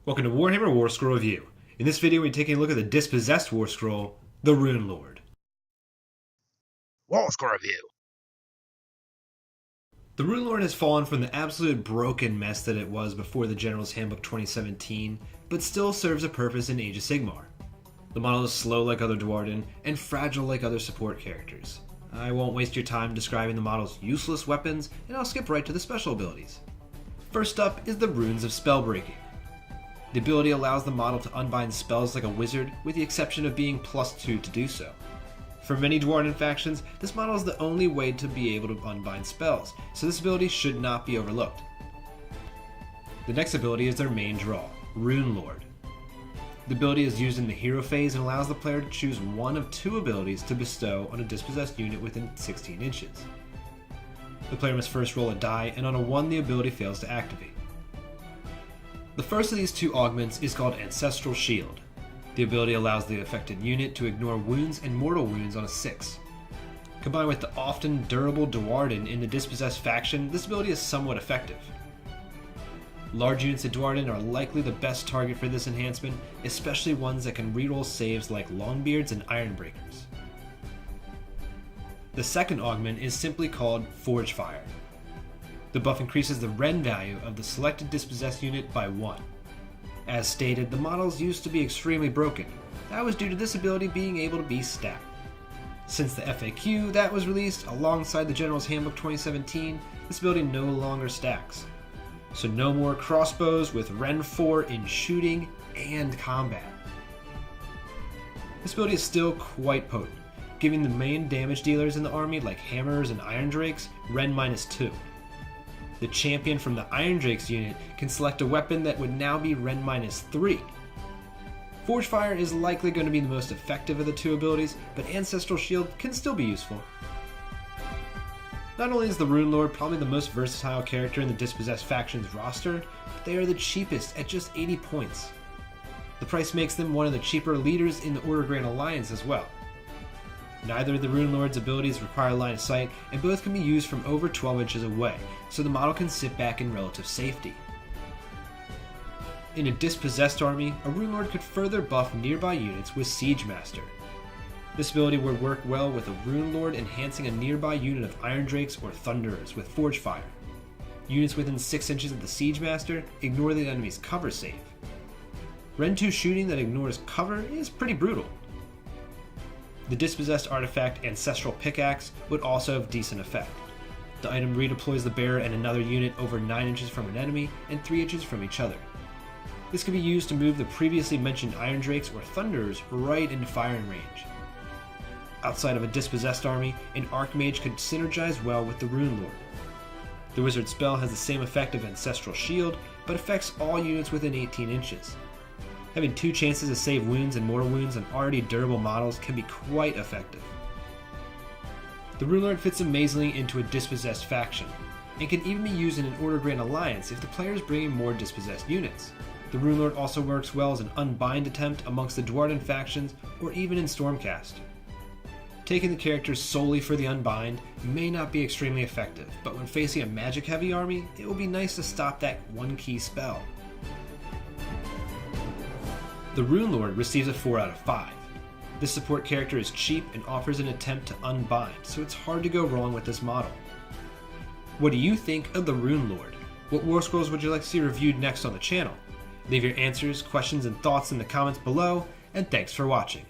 Welcome to Warhammer Warscroll Review. In this video, we're taking a look at the Dispossessed Warscroll, the Runelord. Warscroll Review. The Runelord has fallen from the absolute broken mess that it was before the General's Handbook 2017, but still serves a purpose in Age of Sigmar. The model is slow like other Dwarden, and fragile like other support characters. I won't waste your time describing the model's useless weapons, and I'll skip right to the special abilities. First up is the Runes of Spellbreaking. The ability allows the model to unbind spells like a wizard, with the exception of being +2 to do so. For many Dwarven factions, this model is the only way to be able to unbind spells, so this ability should not be overlooked. The next ability is their main draw, Runelord. The ability is used in the hero phase and allows the player to choose one of two abilities to bestow on a dispossessed unit within 16 inches. The player must first roll a die, and on a 1 the ability fails to activate. The first of these two augments is called Ancestral Shield. The ability allows the affected unit to ignore wounds and mortal wounds on a 6. Combined with the often durable Dwarden in the Dispossessed faction, this ability is somewhat effective. Large units of Dwarden are likely the best target for this enhancement, especially ones that can reroll saves like Longbeards and Ironbreakers. The second augment is simply called Forge Fire. The buff increases the Ren value of the selected Dispossessed unit by 1. As stated, the models used to be extremely broken. That was due to this ability being able to be stacked. Since the FAQ that was released alongside the General's Handbook 2017, this ability no longer stacks. So no more crossbows with Ren 4 in shooting and combat. This ability is still quite potent, giving the main damage dealers in the army like Hammers and Iron Drakes Ren -2. The champion from the Iron Drakes unit can select a weapon that would now be Ren -3. Forge Fire is likely going to be the most effective of the two abilities, but Ancestral Shield can still be useful. Not only is the Runelord probably the most versatile character in the Dispossessed faction's roster, but they are the cheapest at just 80 points. The price makes them one of the cheaper leaders in the Order Grand Alliance as well. Neither of the Runelord's abilities require line of sight, and both can be used from over 12 inches away, so the model can sit back in relative safety. In a Dispossessed army, a Runelord could further buff nearby units with Siege Master. This ability would work well with a Runelord enhancing a nearby unit of Iron Drakes or Thunderers with Forge Fire. Units within 6 inches of the Siege Master ignore the enemy's cover save. Ren 2 shooting that ignores cover is pretty brutal. The Dispossessed artifact Ancestral Pickaxe would also have decent effect. The item redeploys the bearer and another unit over 9 inches from an enemy and 3 inches from each other. This can be used to move the previously mentioned Iron Drakes or Thunderers right into firing range. Outside of a Dispossessed army, an Archmage could synergize well with the Runelord. The Wizard spell has the same effect of Ancestral Shield, but affects all units within 18 inches. Having 2 chances to save wounds and mortal wounds on already durable models can be quite effective. The Runelord fits amazingly into a Dispossessed faction, and can even be used in an Order Grand Alliance if the player is bringing more Dispossessed units. The Runelord also works well as an unbind attempt amongst the Dwarven factions, or even in Stormcast. Taking the characters solely for the unbind may not be extremely effective, but when facing a magic-heavy army, it will be nice to stop that one key spell. The Runelord receives a 4 out of 5. This support character is cheap and offers an attempt to unbind, so it's hard to go wrong with this model. What do you think of the Runelord? What Warscrolls would you like to see reviewed next on the channel? Leave your answers, questions, and thoughts in the comments below, and thanks for watching.